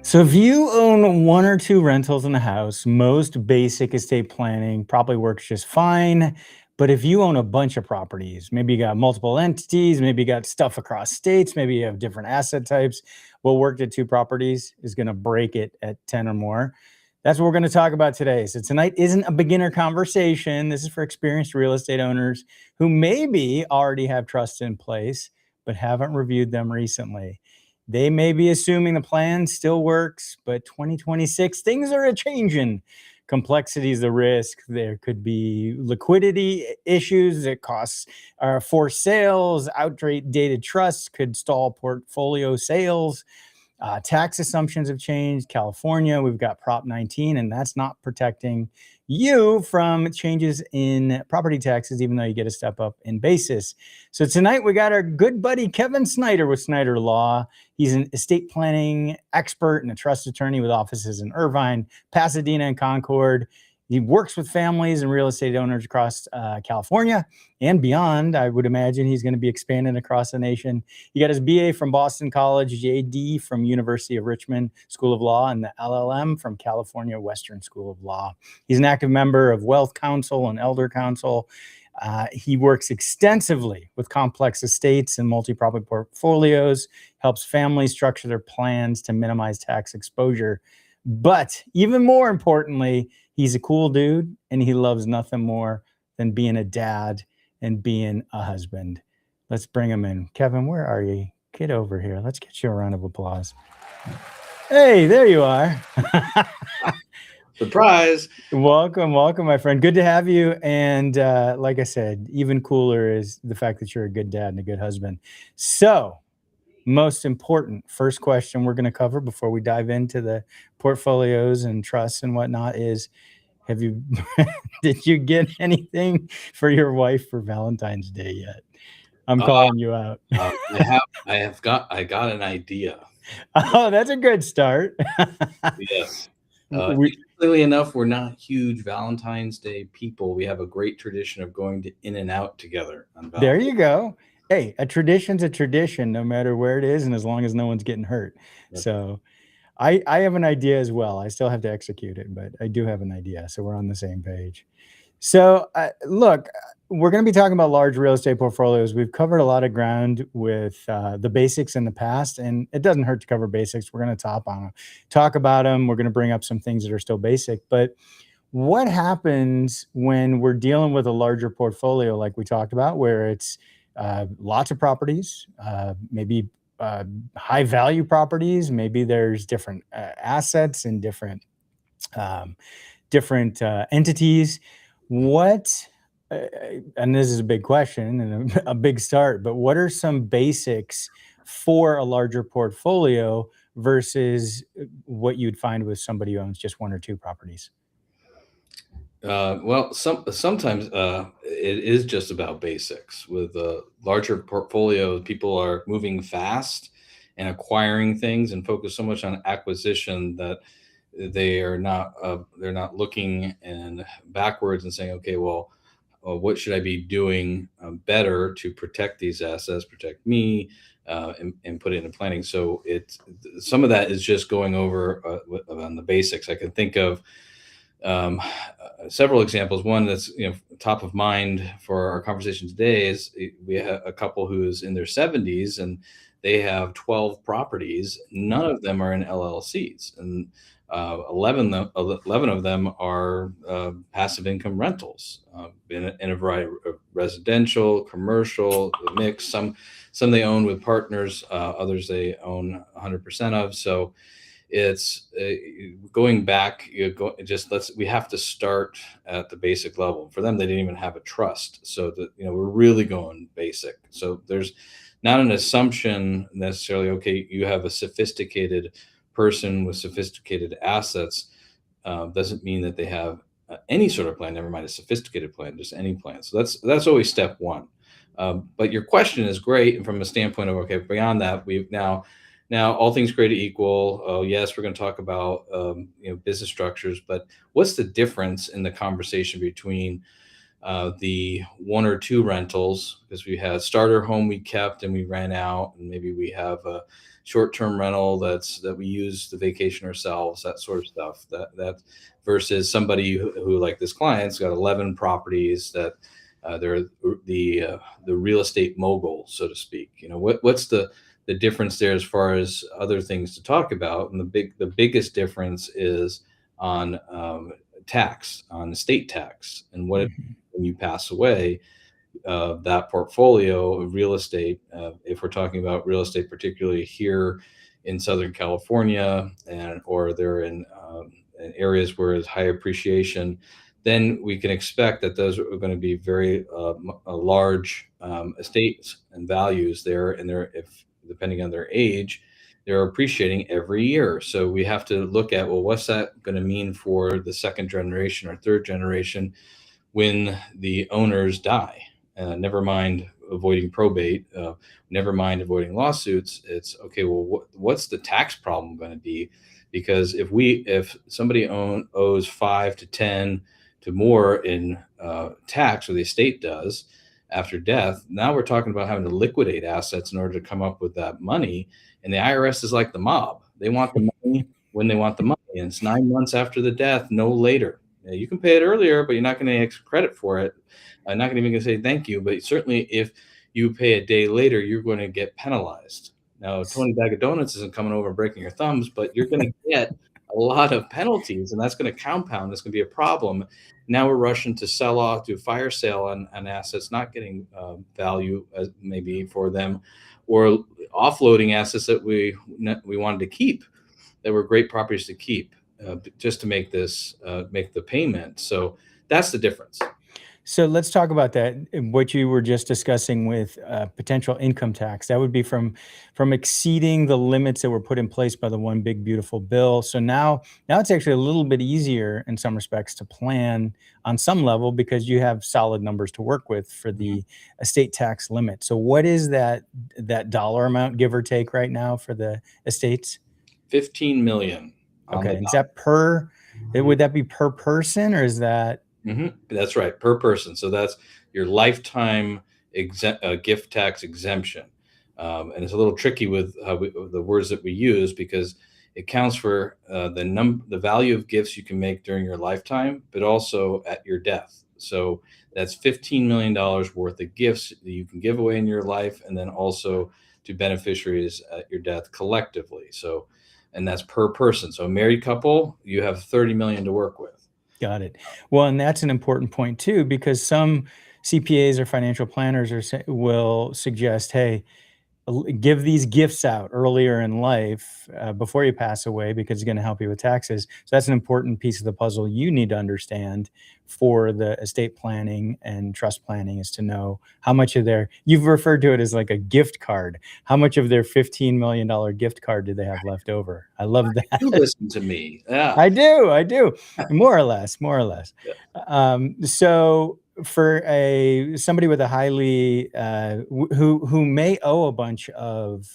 So if you own one or two rentals in the house, most basic estate planning probably works just fine. But if you own a bunch of properties, maybe you got multiple entities, maybe you got stuff across states, maybe you have different asset types, what worked at two properties is going to break it at 10 or more. That's what we're going to talk about today. So tonight isn't a beginner conversation. This is for experienced real estate owners who maybe already have trusts in place, but haven't reviewed them recently. They may be assuming the plan still works, but 2026, things are a changing. Complexity is the risk. There could be liquidity issues that costs forced sales, outdated trusts could stall portfolio sales. Tax assumptions have changed. California, we've got Prop 19, and that's not protecting you from changes in property taxes, even though you get a step up in basis. So tonight we got our good buddy Kevin Snyder with Snyder Law. He's an estate planning expert and a trust attorney with offices in Irvine, Pasadena, and Concord. He works with families and real estate owners across California and beyond. I would imagine he's going to be expanding across the nation. He got his BA from Boston College, JD from University of Richmond School of Law, and the LLM from California Western School of Law. He's an active member of Wealth Council and Elder Council. He works extensively with complex estates and multi-property portfolios, helps families structure their plans to minimize tax exposure. But even more importantly, he's a cool dude and he loves nothing more than being a dad and being a husband. Let's bring him in. Kevin, where are you? Get over here. Let's get you a round of applause. Hey, there you are. Surprise. Welcome, my friend. Good to have you. And like I said, even cooler is the fact that you're a good dad and a good husband. So, most important first question we're going to cover before we dive into the portfolios and trusts and whatnot is, have you did you get anything for your wife for Valentine's Day yet? I'm calling you out. I got an idea. Oh, that's a good start. Yes. We, Interestingly enough, we're not huge Valentine's Day people. We have a great tradition of going to In and Out together on there Valentine's. you go. Hey, a tradition's a tradition, no matter where it is, and as long as no one's getting hurt. Yep. So I have an idea as well. I still have to execute it, but I do have an idea. So we're on the same page. So look, we're going to be talking about large real estate portfolios. We've covered a lot of ground with the basics in the past, and it doesn't hurt to cover basics. We're going to talk about them. We're going to bring up some things that are still basic. But what happens when we're dealing with a larger portfolio, like we talked about, where it's lots of properties, maybe high value properties, maybe there's different assets and different entities. What, and this is a big question and a big start, but what are some basics for a larger portfolio versus what you'd find with somebody who owns just one or two properties? Well, sometimes it is just about basics. With a larger portfolio, people are moving fast and acquiring things and focus so much on acquisition that they're not looking and backwards and saying, okay, well, what should I be doing better to protect these assets, protect me, and put it into planning. So some of that is just going over on the basics. I can think of several examples. One that's top of mind for our conversation today is we have a couple who's in their 70s and they have 12 properties. None of them are in LLCs, and 11 of them are passive income rentals in a variety of residential, commercial, mix. Some they own with partners, others they own 100% of. So it's going back. We have to start at the basic level. For them, they didn't even have a trust, so that we're really going basic. So there's not an assumption necessarily. Okay, you have a sophisticated person with sophisticated assets. Doesn't mean that they have any sort of plan. Never mind a sophisticated plan, just any plan. So that's always step one. But your question is great, and from a standpoint of, okay, beyond that, we've now all things created equal. Oh yes, we're going to talk about business structures, but what's the difference in the conversation between the one or two rentals, because we had starter home we kept and we ran out, and maybe we have a short-term rental that we use to vacation ourselves, that sort of stuff. That versus somebody who like this client's got 11 properties that they're the real estate mogul, so to speak. What's the difference there as far as other things to talk about? And the biggest difference is on on estate tax, and what Mhm. when you pass away, that portfolio of real estate, if we're talking about real estate, particularly here in Southern California, and or they're in areas where there's high appreciation, then we can expect that those are going to be very large estates and values there, and they're if depending on their age, they're appreciating every year. So we have to look at, well, what's that going to mean for the second generation or third generation when the owners die? Never mind avoiding probate, never mind avoiding lawsuits. It's okay. Well, what's the tax problem going to be? Because if somebody owes 5 to 10 to more in tax, or the estate does after death, now we're talking about having to liquidate assets in order to come up with that money. And the IRS is like the mob; they want the money when they want the money, and it's 9 months after the death, no later. You can pay it earlier, but you're not going to get credit for it. I'm not even going to say thank you, but certainly if you pay a day later, you're going to get penalized. Now, Tony Bag of Donuts isn't coming over and breaking your thumbs, but you're going to get a lot of penalties, and that's going to compound. That's going to be a problem. Now we're rushing to sell off, do a fire sale on assets, not getting value maybe for them, or offloading assets that we wanted to keep, that were great properties to keep, just to make the payment. So that's the difference. So let's talk about that. What you were just discussing with potential income tax. That would be from exceeding the limits that were put in place by the one big beautiful bill. So now it's actually a little bit easier in some respects to plan on some level because you have solid numbers to work with for Mhm. the estate tax limit. So what is that dollar amount, give or take, right now for the estates? 15 million on Okay, the and is dot. that would that be per person, or is that That's right, per person. So that's your lifetime gift tax exemption. And it's a little tricky with the words that we use, because it counts for the value of gifts you can make during your lifetime, but also at your death. So that's $15 million worth of gifts that you can give away in your life, and then also to beneficiaries at your death collectively. So, and that's per person. So a married couple, you have 30 million to work with. got it? Well, and that's an important point too, because some CPAs or financial planners will suggest, hey, give these gifts out earlier in life before you pass away because it's going to help you with taxes. So that's an important piece of the puzzle you need to understand for the estate planning and trust planning, is to know how much of you've referred to it as like a gift card. How much of their $15 million gift card do they have left over? I love You that. listen to me. Yeah. I do, more or less, more or less. So for somebody with a highly who may owe a bunch of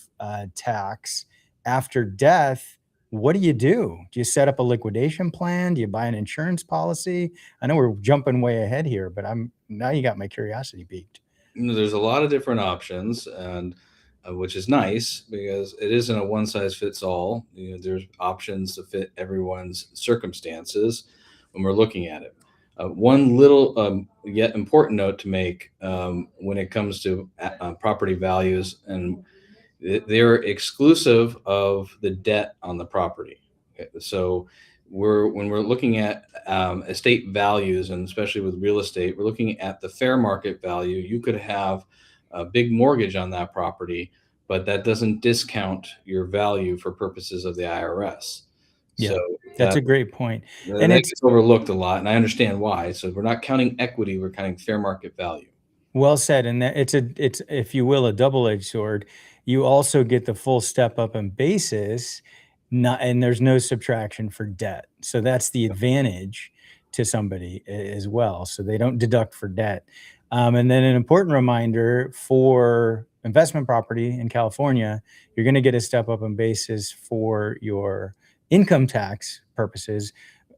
tax after death, what do you do? Do you set up a liquidation plan? Do you buy an insurance policy? I know we're jumping way ahead here, but now you got my curiosity piqued. There's a lot of different options, and which is nice because it isn't a one size fits all. There's options to fit everyone's circumstances when we're looking at it. One little yet important note to make when it comes to property values, and they're exclusive of the debt on the property. Okay, so when we're looking at estate values, and especially with real estate, we're looking at the fair market value. You could have a big mortgage on that property, but that doesn't discount your value for purposes of the IRS. So Yeah, that's that a great point. And that it's gets overlooked a lot, and I understand why. So we're not counting equity; we're counting fair market value. well said, and that it's, if you will, a double-edged sword. You also get the full step up in basis, not and there's no subtraction for debt. So that's the advantage to somebody as well. So they don't deduct for debt. And then an important reminder for investment property in California, you're going to get a step up in basis for your income tax purposes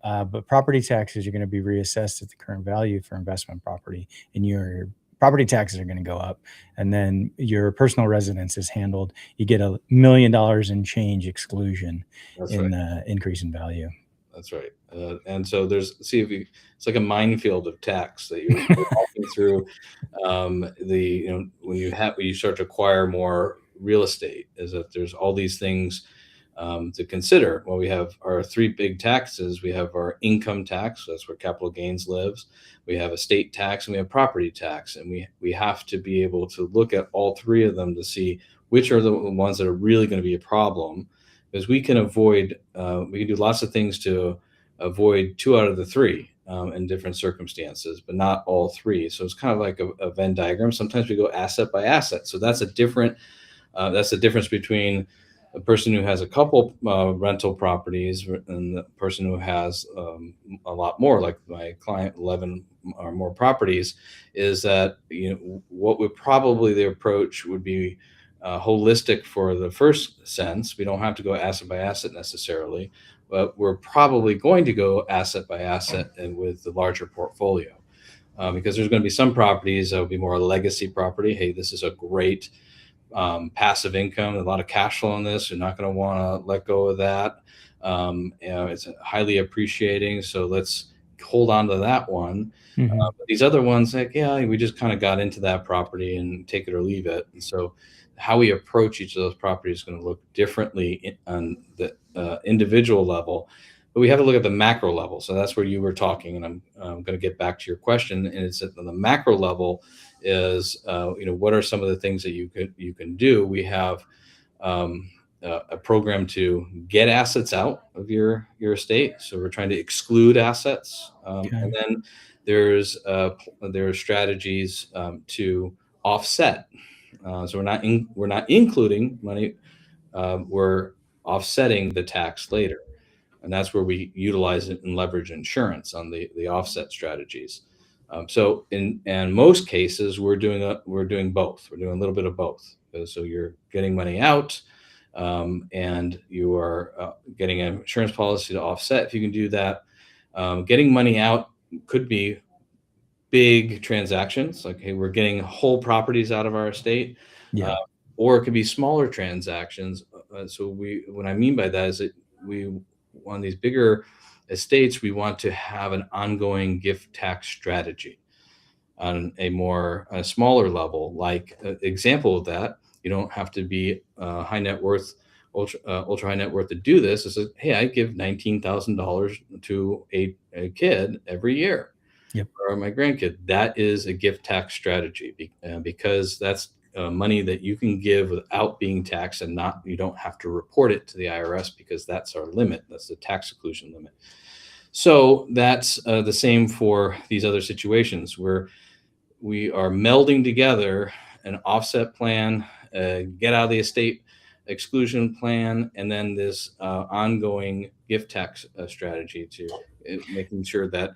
But property taxes are going to be reassessed at the current value for investment property, and your property taxes are going to go up. And then your personal residence is handled. You get $1 million in change exclusion That's in right. the increase in value. That's right. And so it's like a minefield of tax that you're walking through. When you start to acquire more real estate, is that there's all these things to consider. Well, we have our three big taxes. We have our income tax, that's where capital gains lives. We have estate tax, and we have property tax. And we have to be able to look at all three of them to see which are the ones that are really going to be a problem, because we can do lots of things to avoid two out of the three in different circumstances, but not all three. So it's kind of like a Venn diagram. Sometimes we go asset by asset. So that's the difference between a person who has a couple rental properties and the person who has a lot more, like my client, 11 or more properties. Is that, what would probably the approach would be holistic for the first sense. We don't have to go asset by asset necessarily, but we're probably going to go asset by asset and with the larger portfolio. Because there's going to be some properties that will be more a legacy property. Hey, this is a great passive income, a lot of cash flow in this. You're not going to want to let go of that. It's highly appreciating, so let's hold on to that one. Mhm. But these other ones, like, yeah, we just kind of got into that property and take it or leave it. And so how we approach each of those properties is going to look differently on the individual level. But we have to look at the macro level. So that's where you were talking, and I'm going to get back to your question. And it's at the macro level is, what are some of the things that you can do? We have a program to get assets out of your estate. So we're trying to exclude assets, Okay. and then there are strategies to offset. So we're not including money. We're offsetting the tax later, and that's where we utilize it and leverage insurance on the offset strategies. So in most cases, we're doing both. We're doing a little bit of both. So you're getting money out, and you are getting an insurance policy to offset. If you can do that, getting money out could be big transactions, like, hey, we're getting whole properties out of our estate, uh, Yeah. or it could be smaller transactions. What I mean by that is that we, on these bigger estates, we want to have an ongoing gift tax strategy. On a smaller level, like example of that, you don't have to be high net worth, ultra high net worth to do this. It's like, hey, I give $19,000 to a kid every year, Yep. or my grandkid. That is a gift tax strategy, because that's money that you can give without being taxed, and not you don't have to report it to the IRS, because that's our limit. That's the tax exclusion limit. So that's the same for these other situations where we are melding together an offset plan, get out of the estate exclusion plan, and then this ongoing gift tax strategy to making sure that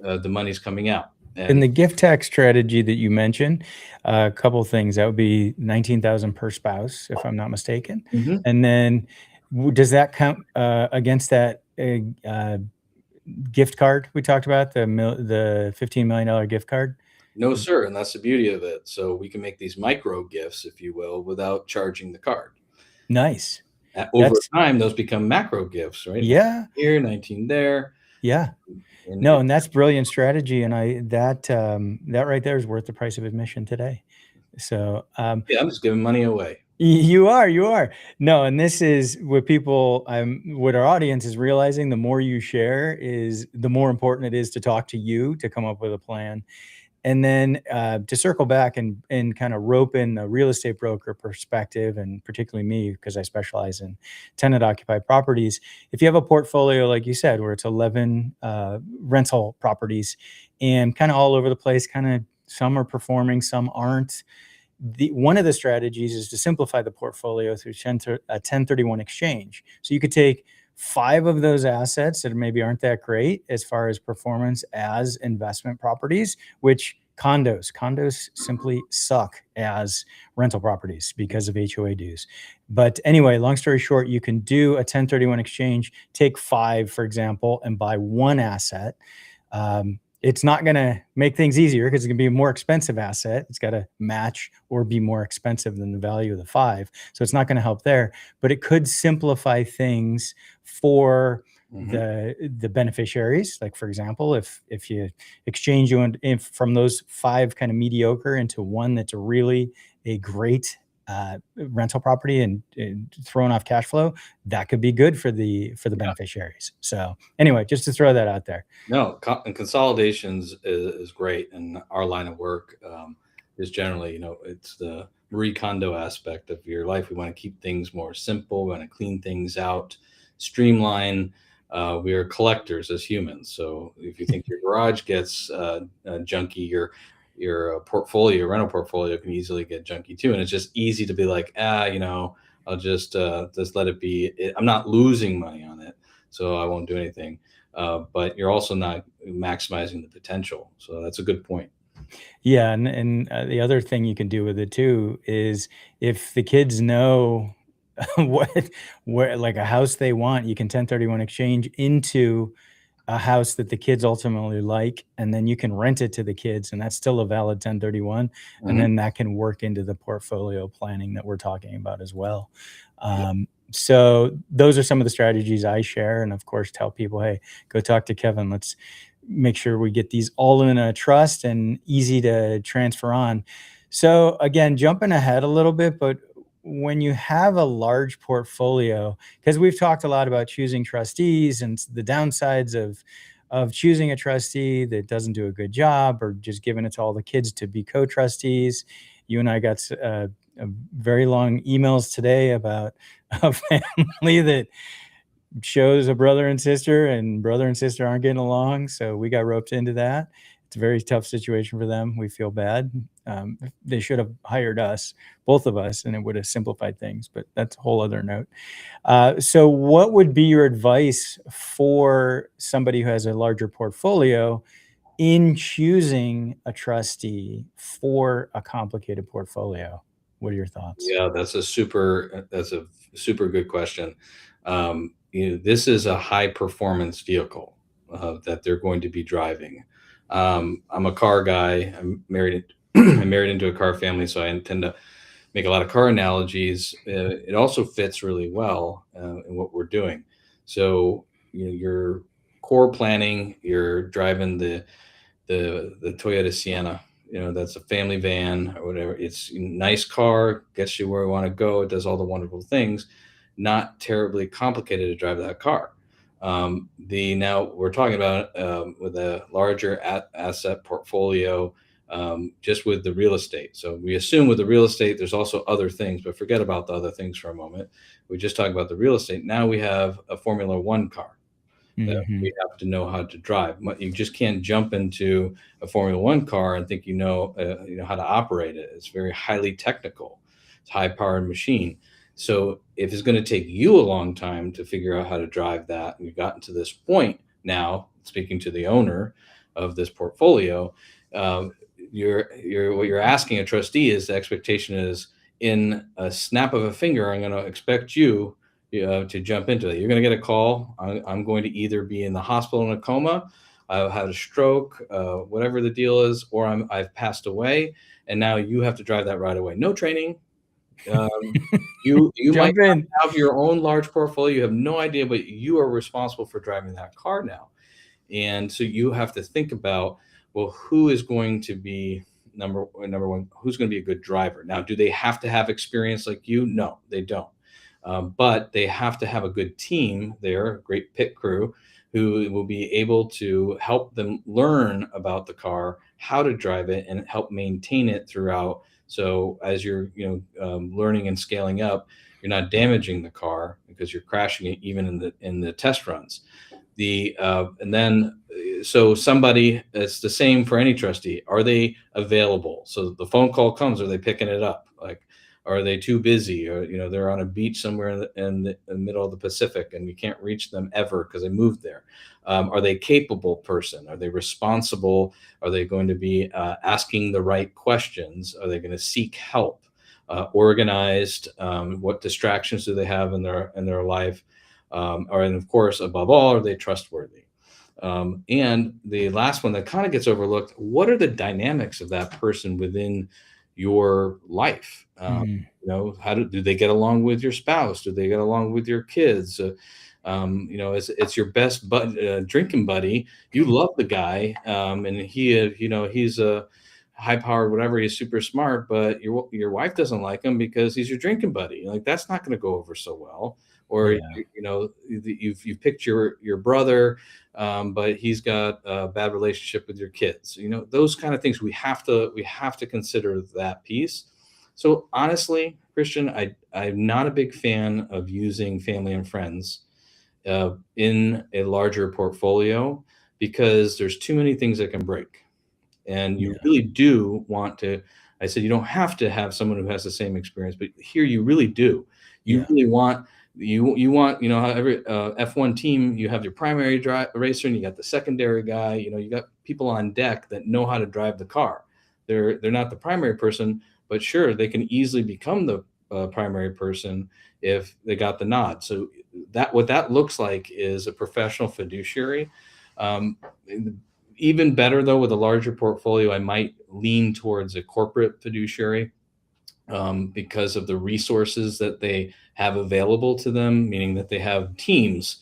the money's coming out. In And the gift tax strategy that you mentioned, a couple things. That would be 19,000 per spouse, if I'm not mistaken. Mhm. And then does that count against that gift card we talked about, the $15 million gift card? No, sir, and that's the beauty of it. So we can make these micro gifts, if you will, without charging the card. Nice. Over That's time, those become macro gifts, right? 19 yeah, here, 19 there, yeah. and No, and that's brilliant strategy, and that right there is worth the price of admission today. So, yeah, I'm just giving money away. you are. No, and this is what what our audience is realizing. The more you share is the more important it is to talk to you to come up with a plan. And then to circle back and kind of rope in the real estate broker perspective, and particularly me, because I specialize in tenant occupied properties. If you have a portfolio, like you said, where it's 11 rental properties and kind of all over the place, kind of some are performing, some aren't. One of the strategies is to simplify the portfolio through a 1031 exchange. So you could take 5 of those assets that maybe aren't that great as far as performance as investment properties, which Condos simply suck as rental properties because of HOA dues. But anyway, long story short, you can do a 1031 exchange, take 5, for example, and buy 1 asset. It's not going to make things easier because it's going to be a more expensive asset. It's got to match or be more expensive than the value of the 5. So it's not going to help there, but it could simplify things for Mhm. the beneficiaries. Like, for example, if you exchange you from those 5 kind of mediocre into one that's really a great rental property and throwing off cash flow, that could be good for the beneficiaries. So anyway, just to throw that out there. No, and consolidations is great. And our line of work is generally, it's the Marie Kondo aspect of your life. We want to keep things more simple. We want to clean things out, streamline. We are collectors as humans. So if you think your garage gets junky, your portfolio, your rental portfolio can easily get junky too. And it's just easy to be like, I'll just let it be. I'm not losing money on it, so I won't do anything. But you're also not maximizing the potential. So that's a good point. Yeah, and the other thing you can do with it too is if the kids know what where like a house they want, you can 1031 exchange into a house that the kids ultimately like, and then you can rent it to the kids, and that's still a valid 1031, and Mhm. then that can work into the portfolio planning that we're talking about as well. Yeah. So those are some of the strategies I share, and of course tell people, hey, go talk to Kevin. Let's make sure we get these all in a trust and easy to transfer on. So again, jumping ahead a little bit, but when you have a large portfolio, because we've talked a lot about choosing trustees and the downsides of choosing a trustee that doesn't do a good job or just giving it to all the kids to be co-trustees. You and I got a very long emails today about a family that shows a brother and sister aren't getting along. So we got roped into that. It's a very tough situation for them. We feel bad. They should have hired us, both of us, and it would have simplified things, but that's a whole other note. So what would be your advice for somebody who has a larger portfolio in choosing a trustee for a complicated portfolio? What are your thoughts? Yeah, that's a super good question. This is a high performance vehicle that they're going to be driving. I'm a car guy. I'm married. I'm married into a car family, so I tend to make a lot of car analogies. It also fits really well in what we're doing. So, your core planning, you're driving the Toyota Sienna. That's a family van or whatever. It's a nice car, gets you where we want to go. It does all the wonderful things. Not terribly complicated to drive that car. The Now we're talking about with a larger asset portfolio, just with the real estate. So we assume with the real estate, there's also other things, but forget about the other things for a moment. We just talk about the real estate. Now we have a Formula One car that Hmm. we have to know how to drive. You just can't jump into a Formula One car and think you know how to operate it. It's very highly technical. It's a high-powered machine. So if it's going to take you a long time to figure out how to drive that, and you've gotten to this point now, speaking to the owner of this portfolio, what you're asking a trustee is the expectation is in a snap of a finger, I'm going to expect you to jump into it. You're going to get a call. I'm going to either be in the hospital in a coma, I've had a stroke, whatever the deal is, or I've passed away, and now you have to drive that right away. No training. Um, you might Jump in. not have your own large portfolio. You have no idea, but you are responsible for driving that car now. And so you have to think about, well, who is going to be number one? Who's going to be a good driver? Now, do they have to have experience like you? No, they don't. But they have to have a good team there, a great pit crew, who will be able to help them learn about the car, how to drive it, and help maintain it throughout. So as you're, learning and scaling up, you're not damaging the car because you're crashing it even in the test runs. And then so somebody, it's the same for any trustee. Are they available? So the phone call comes, are they picking it up? Like, Are they too busy? Or, they're on a beach somewhere in the middle of the Pacific and you can't reach them ever because they moved there. Are they capable person? Are they responsible? Are they going to be asking the right questions? Are they going to seek help? Organized? What distractions do they have in their life? And of course, above all, are they trustworthy? And the last one that kind of gets overlooked: what are the dynamics of that person within your life? Mhm. How do they get along with your spouse? Do they get along with your kids? It's your best drinking buddy. You love the guy, and he's a high powered whatever. He's super smart, but your wife doesn't like him because he's your drinking buddy. Like, that's not going to go over so well. Or Yeah. you've picked your brother, but he's got a bad relationship with your kids. Those kind of things we have to consider that piece. So honestly, Christian, I'm not a big fan of using family and friends in a larger portfolio because there's too many things that can break. And you Yeah. really do want to. I said you don't have to have someone who has the same experience, but here you really do. You Yeah. really want how every F1 team, you have your primary racer and you got the secondary guy. You got people on deck that know how to drive the car. They're not the primary person, but sure, they can easily become the primary person if they got the nod. So what that looks like is a professional fiduciary. Um, Even better though, with a larger portfolio, I might lean towards a corporate fiduciary, because of the resources that they have available to them, meaning that they have teams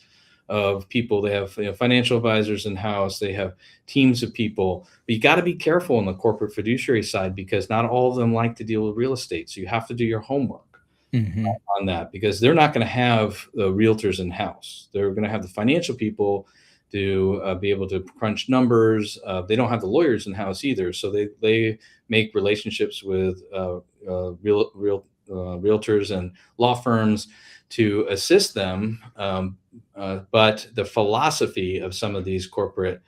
of people. They have financial advisors in house. They have teams of people. But you got to be careful on the corporate fiduciary side because not all of them like to deal with real estate. So you have to do your homework Mhm. on that because they're not going to have the realtors in house. They're going to have the financial people to be able to crunch numbers. They don't have the lawyers in house either, so they make relationships with realtors and law firms to assist them. But the philosophy of some of these corporate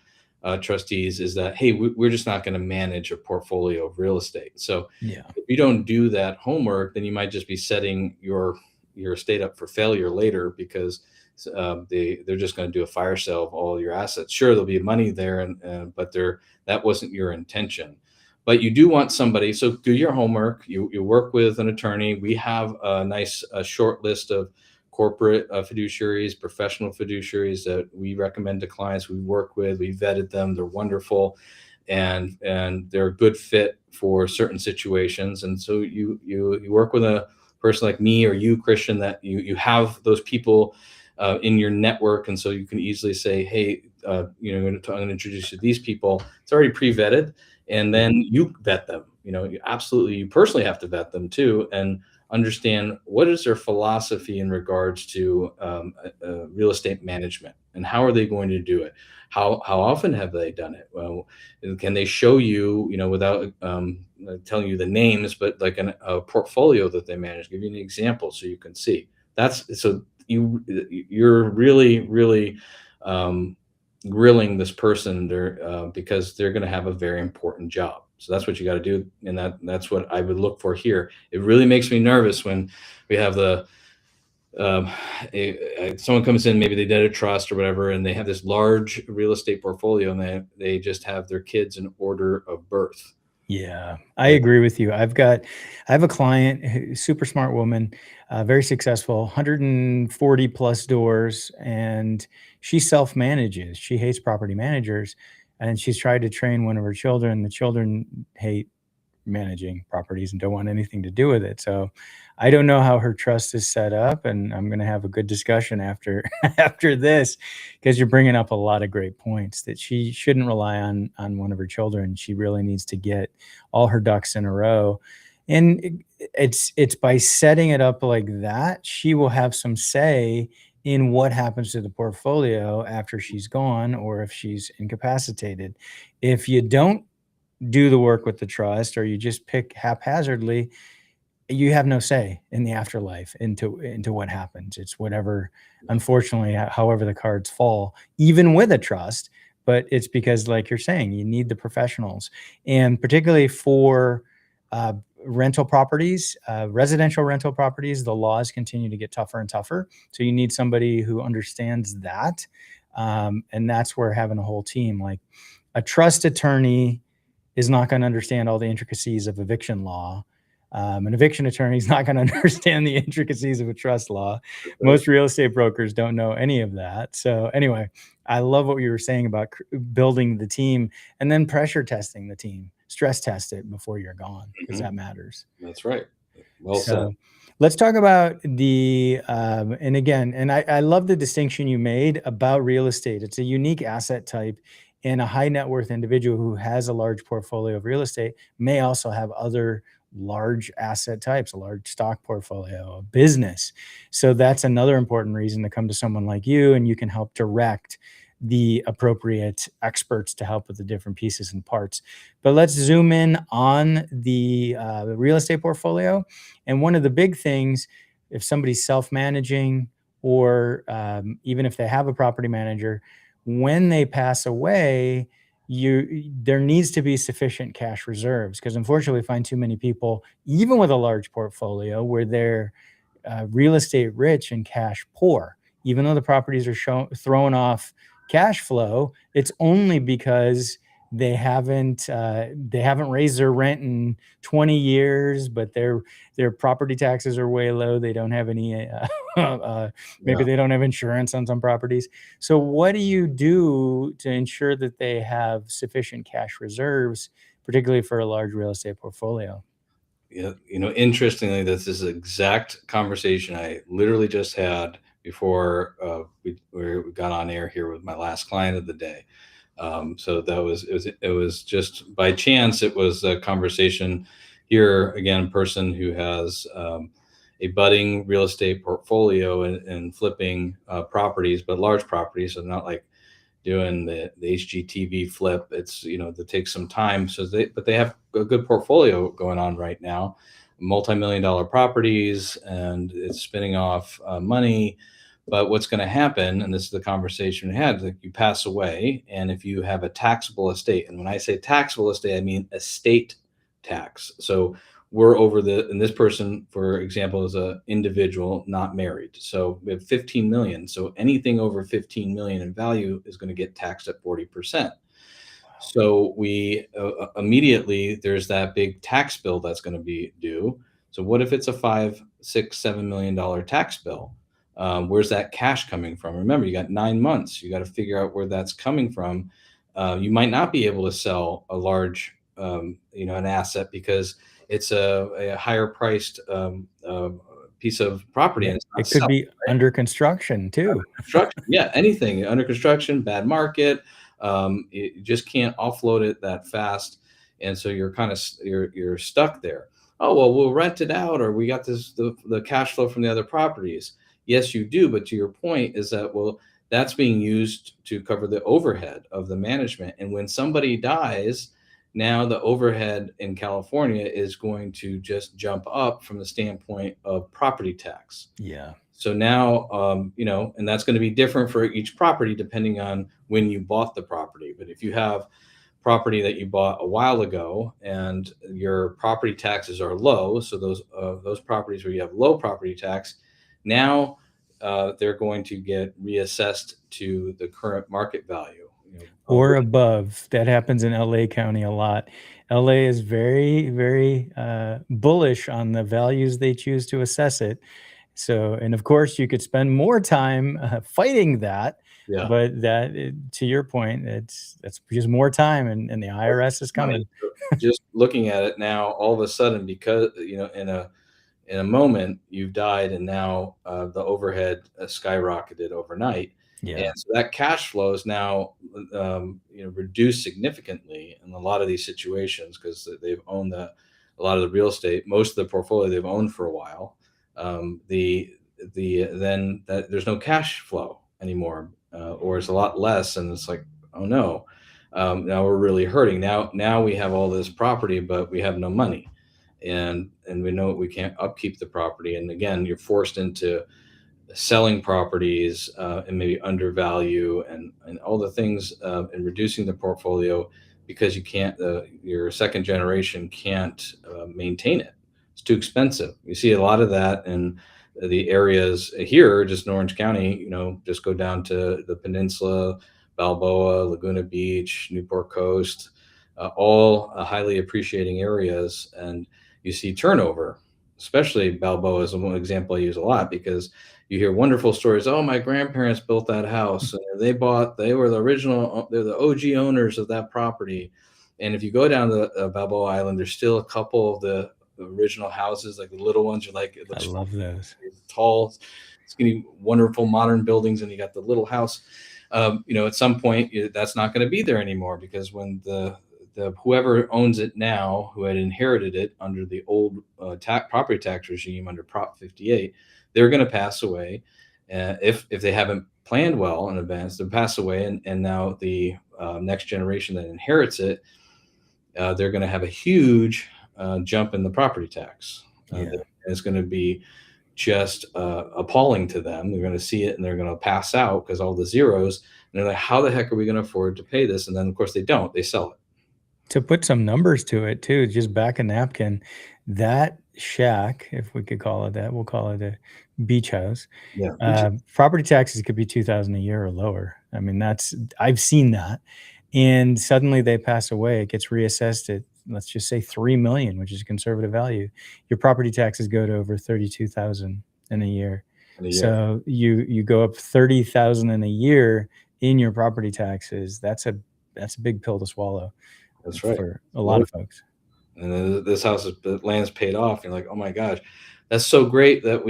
trustees is that, hey, we're just not going to manage a portfolio of real estate. So Yeah. if you don't do that homework, then you might just be setting your estate up for failure later because they're just going to do a fire sale of all your assets. Sure, there'll be money there, but that wasn't your intention. But you do want somebody. So do your homework. You work with an attorney. We have a nice short list of corporate fiduciaries, professional fiduciaries that we recommend to clients we work with. We vetted them. They're wonderful, and they're a good fit for certain situations. And so you work with a person like me or you, Christian, that you have those people in your network, and so you can easily say, hey, I'm going to introduce you to these people. It's already pre-vetted, and Yeah. then you vet them. You personally have to vet them too, and understand what is their philosophy in regards to real estate management, and how are they going to do it. How often have they done it? Well, can they show you, without telling you the names, but like a portfolio that they manage? Give you an example so you can see. That's so you're really, really um, grilling this person there, because they're going to have a very important job. So that's what you got to do, and that's what I would look for here. It really makes me nervous when we have um, someone comes in, maybe they did a trust or whatever, and they have this large real estate portfolio, and they just have their kids in order of birth. Yeah, I agree with you. I have a client, super smart woman, very successful, 140 plus doors, and she self manages. She hates property managers, and she's tried to train one of her children. The children hate managing properties and don't want anything to do with it. So I don't know how her trust is set up, and I'm going to have a good discussion after after this because you're bringing up a lot of great points that she shouldn't rely on one of her children. She really needs to get all her ducks in a row. And it's by setting it up like that, she will have some say in what happens to the portfolio after she's gone or if she's incapacitated. If you don't do the work with the trust or you just pick haphazardly, you have no say in the afterlife into what happens. It's whatever, unfortunately, however the cards fall, even with a trust. But it's because, like you're saying, you need the professionals, and particularly for uh, rental properties, residential rental properties, the laws continue to get tougher and tougher. So you need somebody who understands that. And that's where having a whole team, like a trust attorney, is not going to understand all the intricacies of eviction law. An eviction attorney is not going to understand the intricacies of a trust law. Right. Most real estate brokers don't know any of that. So anyway, I love what you were saying about building the team and then pressure testing the team. Stress test it before you're gone, because Mhm. that matters. That's right. Well said. So let's talk about and again, and I love the distinction you made about real estate. It's a unique asset type, and a high net worth individual who has a large portfolio of real estate may also have other large asset types, a large stock portfolio, a business. So that's another important reason to come to someone like you, and you can help direct the appropriate experts to help with the different pieces and parts. But let's zoom in on the real estate portfolio. And one of the big things, if somebody's self-managing, or even if they have a property manager, when they pass away, there needs to be sufficient cash reserves, because unfortunately, we find too many people, even with a large portfolio, where they're real estate rich and cash poor. Even though the properties are throwing off cash flow, it's only because they haven't raised their rent in 20 years, but their property taxes are way low. They don't have any maybe Yeah. they don't have insurance on some properties. So what do you do to ensure that they have sufficient cash reserves, particularly for a large real estate portfolio? Yeah, interestingly, this is the exact conversation I literally just had before we got on air here with my last client of the day. So it was just by chance. It was a conversation here again, person who has a budding real estate portfolio and flipping properties, but large properties, so not like doing the HGTV flip. It's that takes some time. But they have a good portfolio going on right now, multi-million dollar properties, and it's spinning off money. But what's going to happen, and this is the conversation we had, like you pass away, and if you have a taxable estate, and when I say taxable estate, I mean estate tax. So we're over and this person, for example, is a individual not married. So we have 15 million. So anything over 15 million in value is going to get taxed at 40%. So we immediately, there's that big tax bill that's going to be due. So what if it's a 5, 6, $7 million tax bill? Where's that cash coming from? Remember, you got 9 months. You got to figure out where that's coming from. You might not be able to sell a large, an asset, because it's a higher priced piece of property, Yeah, and it's not it could selling. be under construction too. Construction, yeah, anything under construction, bad market. You just can't offload it that fast, and so you're kind of you're stuck there. Oh well, we'll rent it out, or we got the cash flow from the other properties. Yes, you do, but to your point is that, well, that's being used to cover the overhead of the management, and when somebody dies, now the overhead in California is going to just jump up from the standpoint of property tax. Yeah. So now, and that's going to be different for each property depending on when you bought the property. But if you have property that you bought a while ago and your property taxes are low, so those properties where you have low property tax, now they're going to get reassessed to the current market value. Or above. That happens in LA County a lot. LA is very, very bullish on the values they choose to assess it. So, and of course, you could spend more time fighting that, Yeah. but to your point, that's just more time, and the IRS is Money. coming. So just looking at it now, all of a sudden, because in a moment you've died, and now the overhead skyrocketed overnight, and Yeah. so that cash flow is now reduced significantly in a lot of these situations, because they've owned a lot of the real estate, most of the portfolio they've owned for a while. Then that there's no cash flow anymore, or it's a lot less, and it's like, oh no, now we're really hurting. Now we have all this property, but we have no money, and we know we can't upkeep the property. And again, you're forced into selling properties and maybe undervalue and all the things, and reducing the portfolio, because you can't your second generation can't maintain it. It's too expensive. You see a lot of that in the areas here, just in Orange County. Just go down to the peninsula, Balboa, Laguna Beach, Newport Coast, all highly appreciating areas, and you see turnover. Especially Balboa is one example I use a lot because you hear wonderful stories. Oh, my grandparents built that house. And they were the original, they're the OG owners of that property. And if you go down to Balboa Island, there's still a couple of the original houses, like the little ones. You're like, it I looks love those. tall, skinny, wonderful modern buildings, and you got the little house. At some point, that's not going to be there anymore because when the whoever owns it now, who had inherited it under the old property tax regime under Prop 58, they're going to pass away. If they haven't planned well in advance, they'll pass away, and now the next generation that inherits it, they're going to have a huge jump in the property tax. Yeah. It's going to be just appalling to them. They're going to see it and they're going to pass out because all the zeros. And they're like, how the heck are we going to afford to pay this? And then, of course, they don't. They sell it. To put some numbers to it too, just back a napkin, that shack, if we could call it that, we'll call it a beach house. Yeah. Property taxes could be 2,000 a year or lower. I mean, I've seen that. And suddenly they pass away, it gets reassessed at, let's just say 3 million, which is conservative value. Your property taxes go to over 32,000 in a year. In a year. So you go up 30,000 in a year in your property taxes. That's a big pill to swallow. That's right. For a lot of folks. And then this house, the land's paid off. You're like, oh my gosh, that's so great that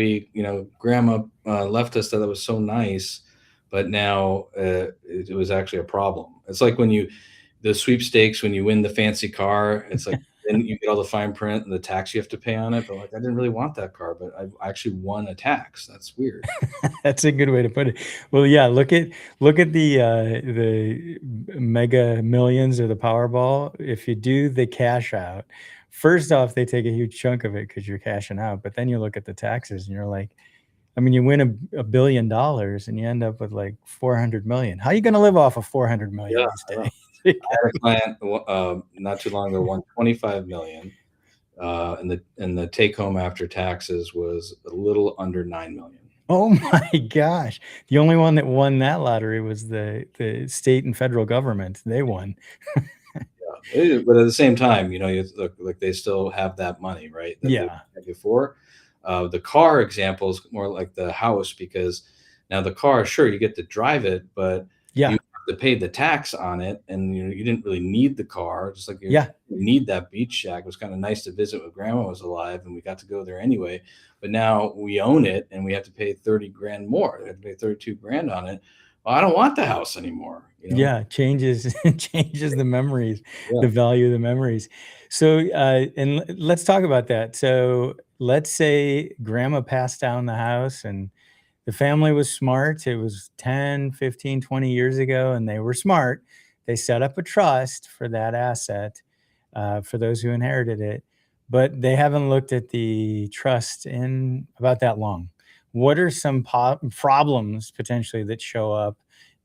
grandma left us, that it was so nice, but now it was actually a problem. It's like the sweepstakes, when you win the fancy car, it's like, then you get all the fine print and the tax you have to pay on it. But like, I didn't really want that car, but I actually won a tax. That's weird. That's a good way to put it. Well, yeah, look at the Mega Millions or the Powerball. If you do the cash out, first off, they take a huge chunk of it because you're cashing out. But then you look at the taxes and you're like, I mean, you win $1 billion and you end up with like 400 million. How are you going to live off of 400 million these days? I had a client not too long ago won 25 million, and the take home after taxes was a little under 9 million. Oh my gosh! The only one that won that lottery was the state and federal government. They won. Yeah, but at the same time, you look like they still have that money, right? That Yeah. they had before. The car example is more like the house, because now the car, sure, you get to drive it, but Yeah. you have to pay the tax on it, and you didn't really need the car. Just like you need that beach shack. It was kind of nice to visit when grandma was alive, and we got to go there anyway. But now we own it, and we have to pay 30 grand more. We have to pay 32 grand on it. Well, I don't want the house anymore. Yeah, changes the memories, Yeah. the value of the memories. So, and let's talk about that. So, let's say grandma passed down the house and the family was smart. It was 10, 15, 20 years ago, and they were smart. They set up a trust for that asset, for those who inherited it, but they haven't looked at the trust in about that long. What are some problems potentially that show up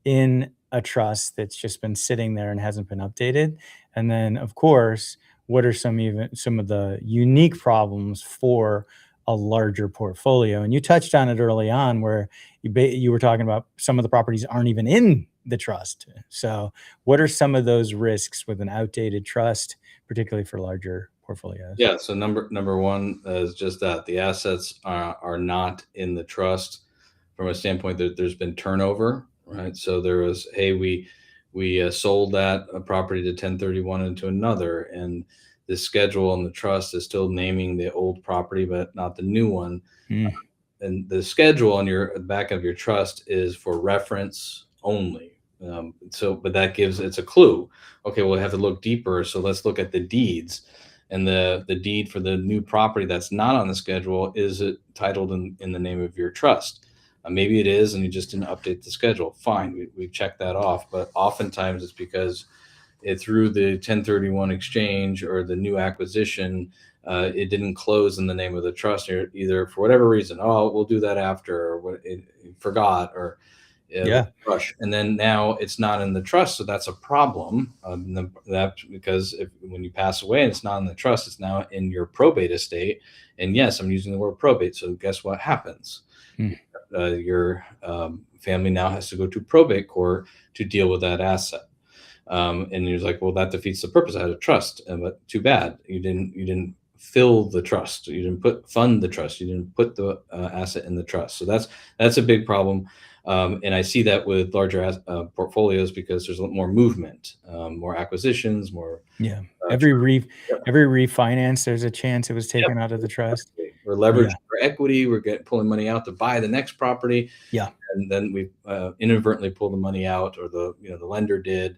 in a trust that's just been sitting there and hasn't been updated? And then, of course, what are some of the unique problems for a larger portfolio? And you touched on it early on, where you were talking about some of the properties aren't even in the trust. So, what are some of those risks with an outdated trust, particularly for larger portfolios? Yeah. So number one is just that the assets are not in the trust from a standpoint that there's been turnover, right? So there was, hey, we sold that property to 1031 into another, and the schedule on the trust is still naming the old property, but not the new one. And the schedule on your back of your trust is for reference only. But that it's a clue. Okay, we'll have to look deeper. So let's look at the deeds. And the deed for the new property that's not on the schedule, is it titled in the name of your trust? Maybe it is, and you just didn't update the schedule. Fine, we've checked that off. But oftentimes it's because through the 1031 exchange or the new acquisition, it didn't close in the name of the trust, or either for whatever reason, oh, we'll do that after, or it forgot, or with Yeah. Rush, and then now it's not in the trust, so that's a problem. That because if when you pass away and it's not in the trust, it's now in your probate estate. And yes, I'm using the word probate. So guess what happens? Hmm. Your family now has to go to probate court to deal with that asset. And you're like, well, that defeats the purpose. I had a trust, but too bad you didn't fill the trust. You didn't fund the trust. You didn't put the asset in the trust. So that's a big problem. And I see that with larger portfolios because there's a lot more movement, more acquisitions, more. Yeah. Uh, tr- yep, Every refinance, there's a chance it was yep, taken out of the trust. exactly. We're leveraging Yeah. for equity. We're pulling money out to buy the next property, Yeah. and then we inadvertently pull the money out, or the lender did.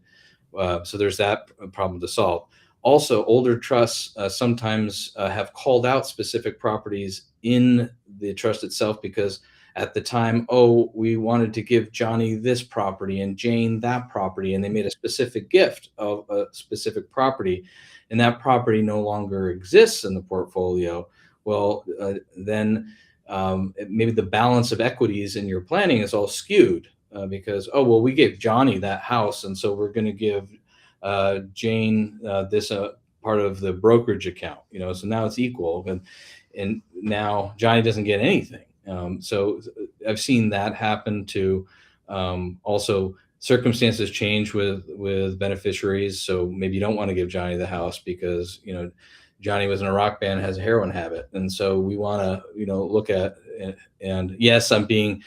So there's that problem to solve. Also, older trusts sometimes have called out specific properties in the trust itself because at the time, oh, we wanted to give Johnny this property and Jane that property, and they made a specific gift of a specific property, and that property no longer exists in the portfolio. Well, then maybe the balance of equities in your planning is all skewed because, oh, well, we gave Johnny that house, and so we're going to give Jane this part of the brokerage account, so now it's equal, and now Johnny doesn't get anything. So I've seen that happen to. Also, circumstances change with beneficiaries, so maybe you don't want to give Johnny the house because Johnny was in a rock band, has a heroin habit, and so we want to look at. And yes, I'm being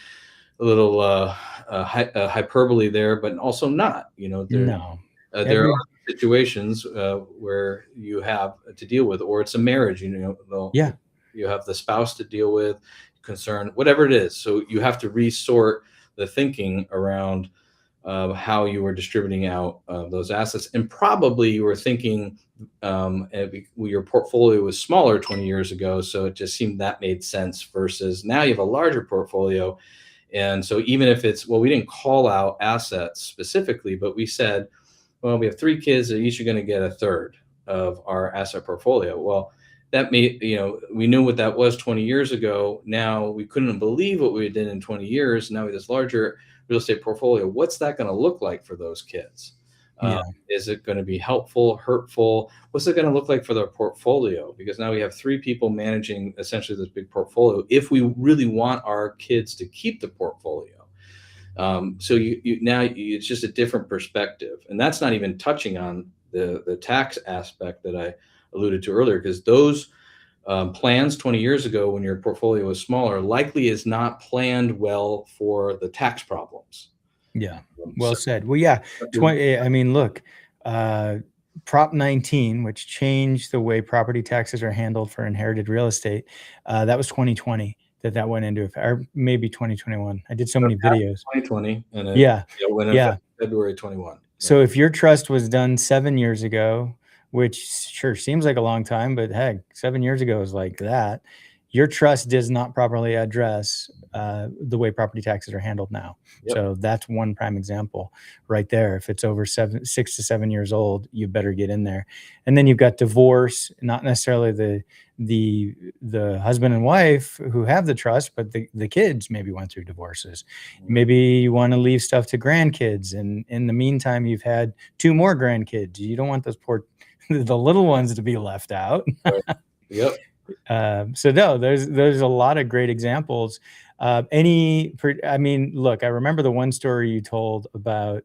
a little hyperbole there, but also not. No. There are Every situations where you have to deal with, or it's a marriage. Yeah. You have the spouse to deal with, concern, whatever it is. So you have to resort the thinking around how you were distributing out those assets, and probably you were thinking your portfolio was smaller 20 years ago, so it just seemed that made sense. Versus now you have a larger portfolio, and so even if it's, well, we didn't call out assets specifically, but we said, well, we have 3 kids, and each are going to get a third of our asset portfolio. Well, that made, we knew what that was 20 years ago. Now we couldn't believe what we did in 20 years. Now with this larger real estate portfolio, what's that going to look like for those kids? Yeah. Is it going to be helpful, hurtful? What's it going to look like for their portfolio? Because now we have 3 people managing essentially this big portfolio if we really want our kids to keep the portfolio. So it's just a different perspective, and that's not even touching on the tax aspect that I alluded to earlier, because those plans 20 years ago when your portfolio was smaller likely is not planned well for the tax problems. Yeah. Well So said. Well, yeah. 20, I mean, look, Prop 19, which changed the way property taxes are handled for inherited real estate, that was 2020 that went into effect, or maybe 2021. I did so many videos. 2020, and it Yeah. went in Yeah. effect February 21. So if your trust was done 7 years ago, which sure seems like a long time, but heck, 7 years ago is like that. Your trust does not properly address the way property taxes are handled now. Yep. So that's one prime example right there. If it's over 6 to 7 years old, you better get in there. And then you've got divorce, not necessarily the husband and wife who have the trust, but the kids maybe went through divorces. Maybe you want to leave stuff to grandkids, and in the meantime, you've had 2 more grandkids. You don't want those the little ones to be left out. Right. Yep. So no, there's a lot of great examples. I mean, look, I remember the one story you told about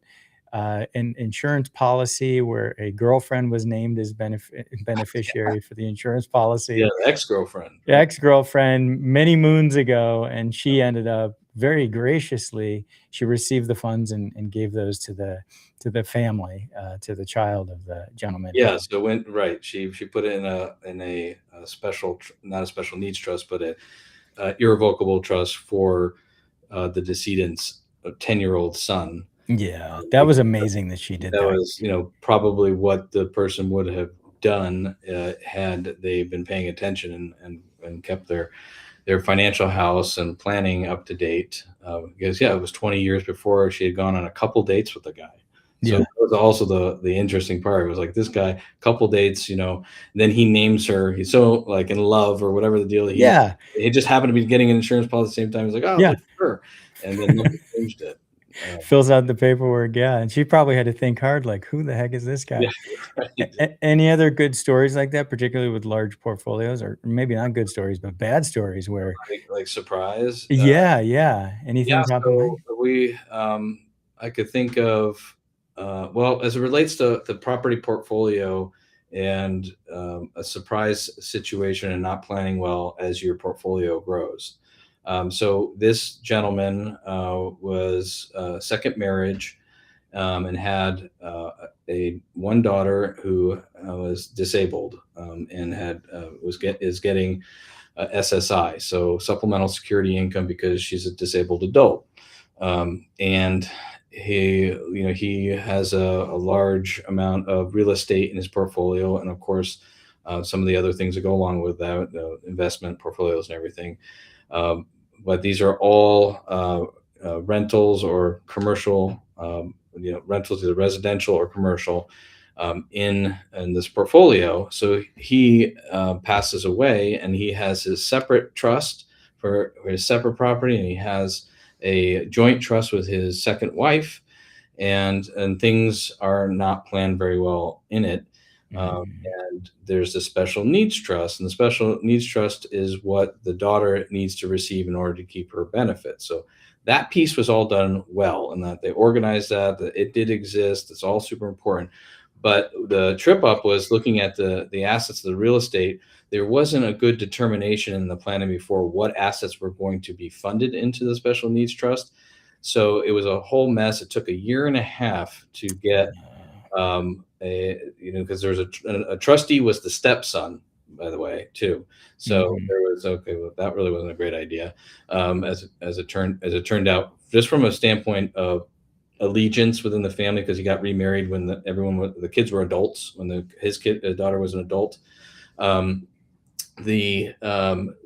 an insurance policy where a girlfriend was named as beneficiary for the insurance policy. Yeah, ex-girlfriend. Ex-girlfriend many moons ago, and she ended up very graciously, she received the funds and gave those to the family, to the child of the gentleman. Yeah, so she put it in a special, not a special needs trust, but a irrevocable trust for the decedent's 10-year-old son. Yeah, that was amazing that she did That that. was, probably what the person would have done had they been paying attention and kept their financial house and planning up to date. Because it was 20 years before she had gone on a couple dates with the guy. So Yeah. that was also the interesting part. It was like, this guy, couple dates, then he names her. He's so like in love or whatever the deal. Yeah. He just happened to be getting an insurance policy at the same time. He's like, oh, Yeah. sure. And then nobody changed it. Fills out the paperwork, yeah, and she probably had to think hard, like, "Who the heck is this Yeah, guy?" right. Any other good stories like that, particularly with large portfolios, or maybe not good stories, but bad stories where Like surprise. yeah, yeah. Yeah, Anything top of so mind? I could think of, well, as it relates to the property portfolio and a surprise situation and not planning well as your portfolio grows. So this gentleman was second marriage, and had a one daughter who was disabled, and had is getting SSI, so supplemental security income, because she's a disabled adult. And he has a large amount of real estate in his portfolio, and of course, some of the other things that go along with that, investment portfolios and everything. Um, but these are all rentals or commercial, rentals, either residential or commercial, in this portfolio. So he passes away, and he has his separate trust for his separate property, and he has a joint trust with his second wife, and things are not planned very well in it. Um, Mm, and there's a special needs trust, and the special needs trust is what the daughter needs to receive in order to keep her benefits. So that piece was all done well, and that they organized that it did exist. It's all super important. But the trip up was looking at the assets of the real estate. There wasn't a good determination in the planning before what assets were going to be funded into the special needs trust. So it was a whole mess. It took a year and a half to get, because there's a trustee was the stepson, by the way, too. So mhm. there was, okay, well, that really wasn't a great idea, as it turned out, just from a standpoint of allegiance within the family, because he got remarried when the kids were adults, when his daughter was an adult. Um, the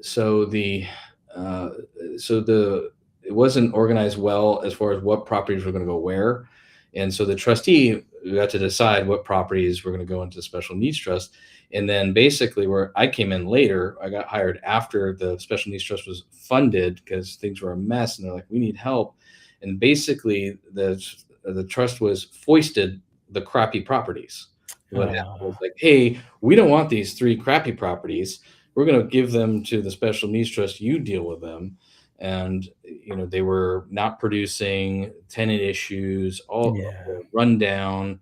so the uh, so the It wasn't organized well as far as what properties were going to go where, and so the trustee got to decide what properties were going to go into the special needs trust. And then basically, where I came in later, I got hired after the special needs trust was funded, because things were a mess, and they're like, we need help. And basically, the trust was foisted the crappy properties. What happened was Uh, like, hey, we don't want these three crappy properties. We're going to give them to the special needs trust. You deal with them. And they were not producing, tenant issues, all yeah, run down.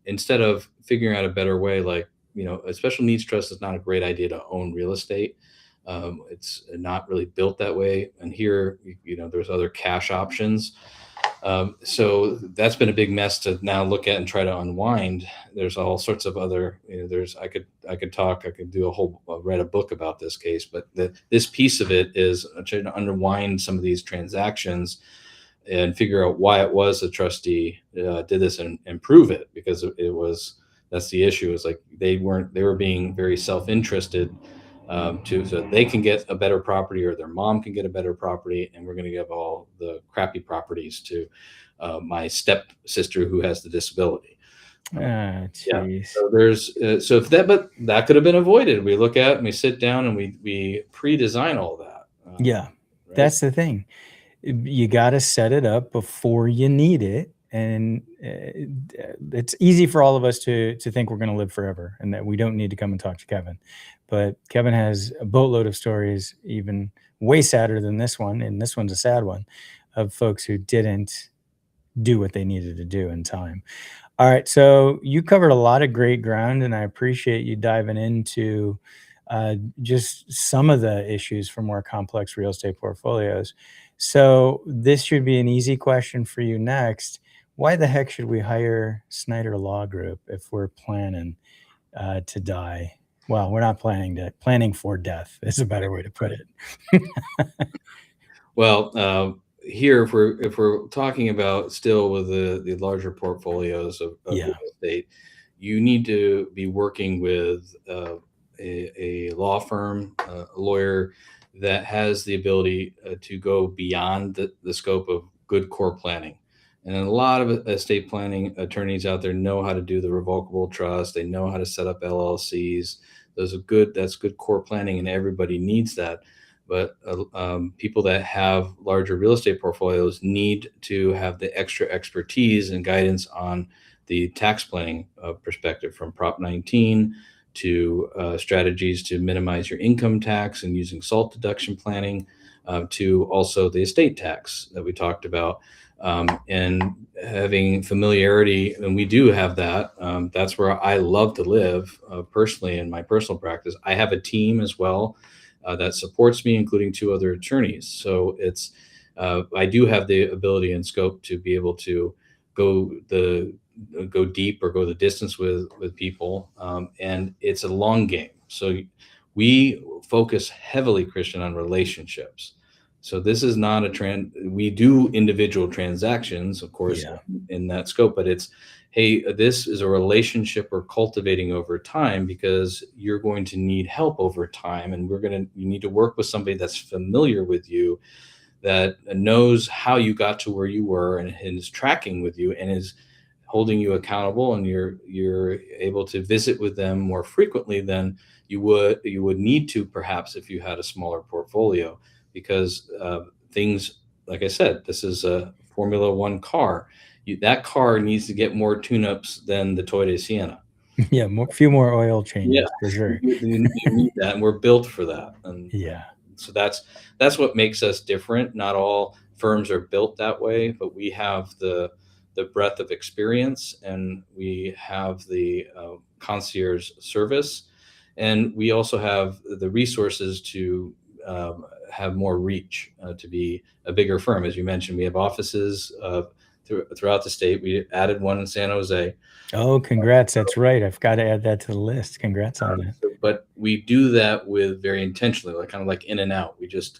Instead of figuring out a better way, like, a special needs trust is not a great idea to own real estate. It's not really built that way. And here, there's other cash options. So that's been a big mess to now look at and try to unwind. There's all sorts of other, there's I could do a whole write a book about this case, but this piece of it is trying to unwind some of these transactions and figure out why it was the trustee did this, and prove it, because it was that's the issue, is like they were being very self-interested, so they can get a better property, or their mom can get a better property, and we're going to give all the crappy properties to my stepsister who has the disability. Uh, yeah. jeez. So if that, but that could have been avoided. We look at and we sit down and we pre-design all that, Yeah, right? that's the thing. You gotta set it up before you need it, and, it's easy for all of us to think we're gonna live forever and that we don't need to come and talk to Kevin, but Kevin has a boatload of stories, even way sadder than this one, and this one's a sad one, of folks who didn't do what they needed to do in time. Alright, so you covered a lot of great ground, and I appreciate you diving into, just some of the issues for more complex real estate portfolios. So this should be an easy question for you next. Why the heck should we hire Snyder Law Group if we're planning, to die? Well, we're not planning for death is a better way to put it. Well, here, if we're talking about still with the larger portfolios of real Yeah, estate, you need to be working with a law firm, a lawyer that has the ability to go beyond the scope of good core planning. And a lot of estate planning attorneys out there know how to do the revocable trust. They know how to set up LLCs. That's good core planning, and everybody needs that. but people that have larger real estate portfolios need to have the extra expertise and guidance on the tax planning perspective, from Prop 19 to strategies to minimize your income tax and using SALT deduction planning, to also the estate tax that we talked about, and having familiarity. And we do have that. That's where I love to live personally in my personal practice. I have a team as well that supports me, including two other attorneys. So it's I do have the ability and scope to be able to go the go deep or go the distance with people, and it's a long game. So we focus heavily, Christian, on relationships. So this is not a trend. We do individual transactions, of course, Yeah. in that scope, but it's, hey, this is a relationship we're cultivating over time, because you're going to need help over time, and you need to work with somebody that's familiar with you, that knows how you got to where you were, and is tracking with you and is holding you accountable, and you're able to visit with them more frequently than you would need to, perhaps, if you had a smaller portfolio, because things, like I said, this is a Formula One car. That car needs to get more tune-ups than the Toyota Sienna. Yeah, few more oil Yeah, changes for sure. you need that, and we're built for that. And Yeah. so that's what makes us different. Not all firms are built that way, but we have the breadth of experience, and we have the concierge service, and we also have the resources to have more reach, to be a bigger firm. As you mentioned, we have offices throughout the state. We added one in San Jose. Oh, congrats. That's right. I've got to add that to the list. Congrats on that. But we do that with very intentionally, like kind of like in and out. We're just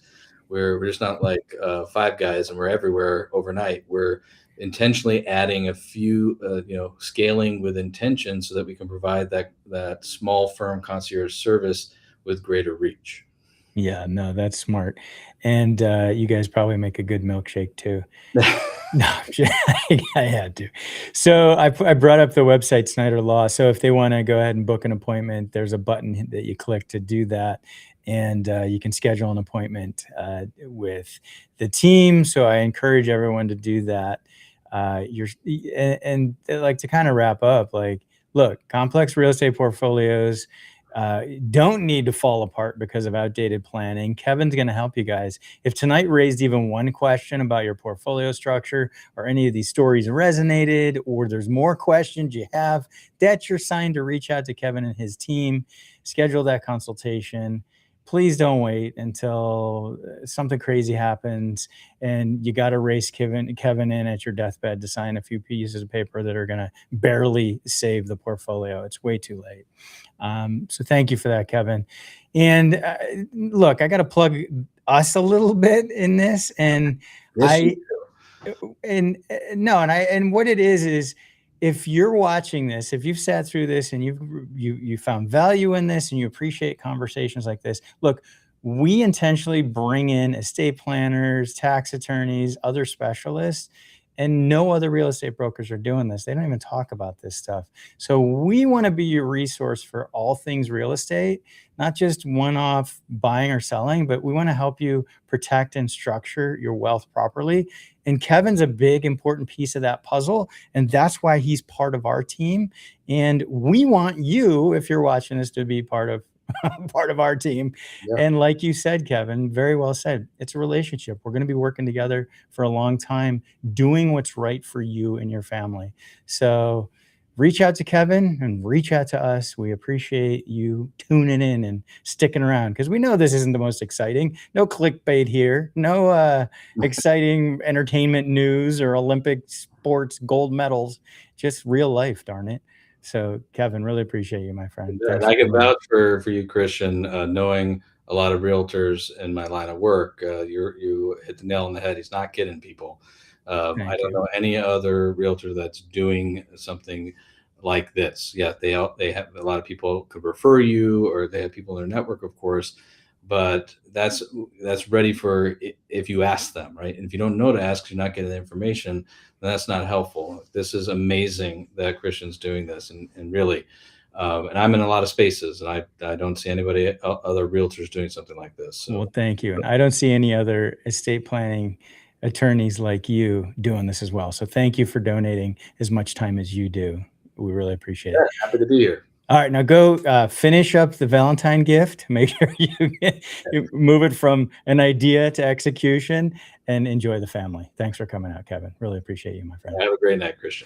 not like Five Guys and we're everywhere overnight. We're intentionally adding a few, scaling with intention, so that we can provide that small firm concierge service with greater reach. Yeah, no, that's smart. And you guys probably make a good milkshake too. No, I had to. So I brought up the website Snyder Law. So if they want to go ahead and book an appointment, there's a button that you click to do that, and you can schedule an appointment with the team. So I encourage everyone to do that. Like, to kind of wrap up, like, look, complex real estate portfolios don't need to fall apart because of outdated planning. Kevin's going to help you guys. If tonight raised even one question about your portfolio structure, or any of these stories resonated, or there's more questions you have, that's your sign to reach out to Kevin and his team. Schedule that consultation. Please don't wait until something crazy happens and you got to race Kevin in at your deathbed to sign a few pieces of paper that are going to barely save the portfolio. It's way too late. So thank you for that, Kevin. And look, I got to plug us a little bit in this. And Yes, and what it is if you're watching this, if you've sat through this and you found value in this and you appreciate conversations like this, look, we intentionally bring in estate planners, tax attorneys, other specialists, and no other real estate brokers are doing this. They don't even talk about this stuff. So we want to be your resource for all things real estate, not just one-off buying or selling, but we want to help you protect and structure your wealth properly. And Kevin's a big, important piece of that puzzle. And that's why he's part of our team. And we want you, if you're watching this, to be part of our team. yeah. And like you said, Kevin, very well said, it's a relationship. We're going to be working together for a long time, doing what's right for you and your family. So reach out to Kevin and reach out to us. We appreciate you tuning in and sticking around, because we know this isn't the most exciting. No clickbait here. No exciting entertainment news or Olympic sports gold medals. Just real life, darn it. So, Kevin, really appreciate you, my friend. Yeah, and Thanks I for can coming on. vouch for you, Christian, knowing a lot of realtors in my line of work. You hit the nail on the head. He's not kidding people. I Thank don't you. know any other realtor that's doing something like this. Yeah, they have a lot of people could refer you, or they have people in their network, of course, but that's ready for if you ask them, right? And if you don't know to ask, 'cause you're not getting the information, then that's not helpful. This is amazing that Christian's doing this, and really, And I'm in a lot of spaces, and I don't see anybody other realtors doing something like this. Well, So thank you. And I don't see any other estate planning attorneys like you doing this as well. So thank you for donating as much time as you do. We really appreciate it. yeah, happy to be here. All right, now go finish up the Valentine gift. Make sure you move it from an idea to execution and enjoy the family. Thanks for coming out, Kevin. Really appreciate you, my friend. Have a great night, Christian.